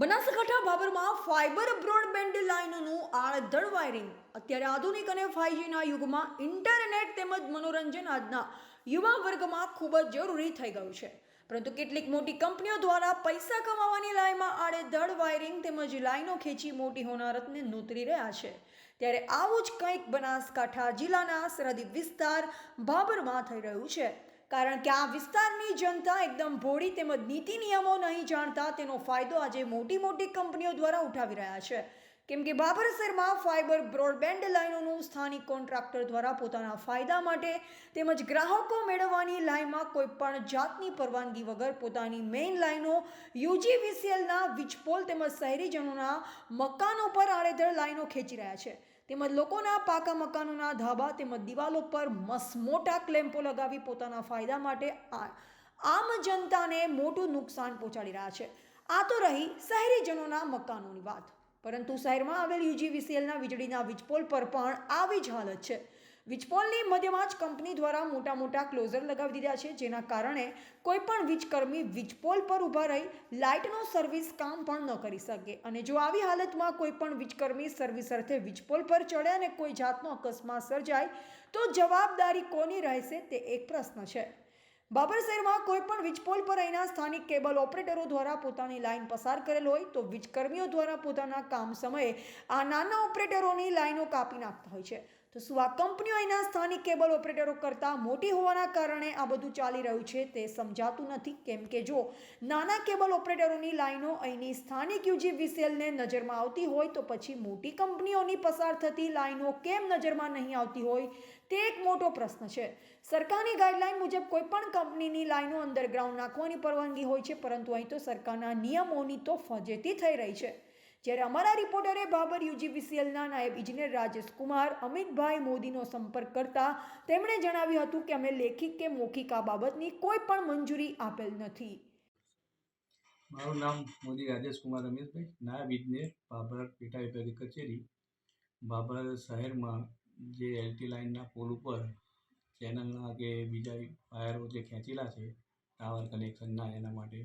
બનાસકાંઠા ભાભરમાં fibre broadband લાઇનોનું આડધડ વાયરિંગ. અત્યારે આધુનિક અને 5Gના યુગમાં ઇન્ટરનેટ તેમજ મનોરંજન આજના યુવા વર્ગમાં ખૂબ જ જરૂરી થઈ ગયું છે. પરંતુ કેટલીક મોટી કંપનીઓ દ્વારા પૈસા કમાવાની લાઈનમાં આડેધડ વાયરિંગ તેમજ લાઈનો ખેંચી મોટી હોનારતને નોતરી રહ્યા છે. ત્યારે આવું જ કંઈક બનાસકાંઠા જિલ્લાના સરહદી વિસ્તાર ભાભરમાં થઈ રહ્યું છે. કારણ કે આ વિસ્તારની જનતા એકદમ ભોળી તેમજ નીતિ નિયમો નહીં જાણતા તેનો ફાયદો આજે મોટી મોટી કંપનીઓ દ્વારા ઉઠાવી રહ્યા છે. કેમ કે ભાભર શહેરમાં ફાઇબર બ્રોડબેન્ડ લાઇનોનું સ્થાનિક કોન્ટ્રાક્ટર દ્વારા પોતાના ફાયદા માટે તેમજ ગ્રાહકો મેળવવાની લાઇનમાં કોઈ પણ જાતની પરવાનગી વગર પોતાની મેઇન લાઇનો યુજીવીસીએલના વીજપોલ તેમજ શહેરીજનોના મકાનો પર આડેધડ લાઇનો ખેંચી રહ્યા છે. તેમજ લોકોના પાકા મકાનોના ધાબા તેમજ દિવાલો પર મોટા ક્લેમ્પો લગાવી પોતાના ફાયદા માટે આમ જનતાને મોટું નુકસાન પહોંચાડી રહ્યા છે. આ તો રહી શહેરીજનોના મકાનોની વાત, પરંતુ શહેરમાં આવેલ યુજીવીસીએલના વીજળીના વીજપોલ પર પણ આવી જ હાલત છે. વીજપોલની મધ્યમાં જ કંપની દ્વારા મોટા ક્લોઝર લગાવી દીધા છે, જેના કારણે કોઈ પણ વીજકર્મી વીજપોલ પર ઊભા રહી લાઇટનો સર્વિસ કામ પણ ન કરી શકે. અને જો આવી હાલતમાં કોઈ પણ વીજકર્મી સર્વિસ અર્થે વીજપોલ પર ચડે અને કોઈ જાતનો અકસ્માત સર્જાય તો જવાબદારી કોની રહેશે તે એક પ્રશ્ન છે. ભાભર શહેરમાં કોઈ પણ વીજપોલ પર અહીંના સ્થાનિક કેબલ ઓપરેટરો દ્વારા પોતાની લાઇન પસાર કરેલ હોય તો વીજકર્મીઓ દ્વારા પોતાના કામ સમયે આ નાના ઓપરેટરોની લાઇનો કાપી નાખતા હોય છે. તો શું આ કંપનીઓ અહીંના સ્થાનિક કેબલ ઓપરેટરો કરતાં મોટી હોવાના કારણે આ બધું ચાલી રહ્યું છે તે સમજાતું નથી. કેમ કે જો નાના કેબલ ઓપરેટરોની લાઇનો અહીંની સ્થાનિક યુજીવીસીએલને નજરમાં આવતી હોય તો પછી મોટી કંપનીઓની પસાર થતી લાઇનો કેમ નજરમાં નહીં આવતી હોય તે એક મોટો પ્રશ્ન છે. સરકારની ગાઈડલાઈન મુજબ કોઈ પણ કંપનીની લાઇનો અંડરગ્રાઉન્ડ નાખવાની પરવાનગી હોય છે, પરંતુ અહીં તો સરકારના નિયમોની તો ફજેતી થઈ રહી છે. જ્યારે અમારા રિપોર્ટરે ભાભર યુજીવીસીએલના નાયબ ઇજનેર રાજેશ કુમાર અમિતભાઈ મોદીનો સંપર્ક કરતા તેમણે જણાવ્યું હતું કે અમે લેખિત કે મૌખિક આ બાબતની કોઈ પણ મંજૂરી આપેલ નથી. મારું નામ મોદી રાજેશ કુમાર અમિતભાઈ, નાયબ ઇજનેર, ભાભર પેટા વિભાગીય કચેરી. ભાભર શહેરમાં જે એલટી લાઇનના પોલ ઉપર ચેનલના કે બીજા વાયરો જે ખેંચેલા છે ટાવર કનેક્શનના, એના માટે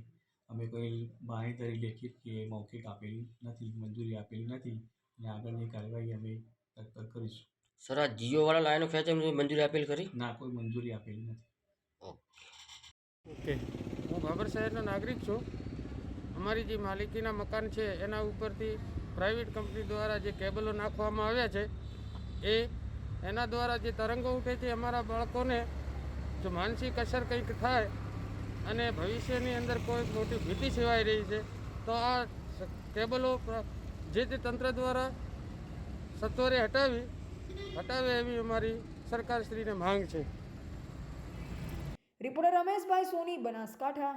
અમે કોઈ બાંહેધરી લેખિત કે મૌખિક આપેલી નથી, મંજૂરી આપેલી નથી અને આગળની કાર્યવાહી અમે તત્પર કરીશું. સર, આ જીઓવાળા લાઈનો ખેંચે મંજૂરી આપેલ કરી? ના, કોઈ મંજૂરી આપેલી નથી. ઓકે, હું ભાભર શહેરનો નાગરિક છું. અમારી જે માલિકીના મકાન છે એના ઉપરથી પ્રાઇવેટ કંપની દ્વારા જે કેબલો નાખવામાં આવ્યા છે એના દ્વારા જે તરંગો ઉઠે છે, અમારા બાળકોને જો માનસિક અસર કંઈક થાય અને ભવિષ્યની અંદર કોઈ મોટી ભીતિ સેવાઈ રહી છે તો આ કેબલો જે તે તંત્ર દ્વારા સત્વરે હટાવે એવી અમારી સરકારશ્રીને માંગ છે. રિપોર્ટર રમેશભાઈ સોની, બનાસકાંઠા.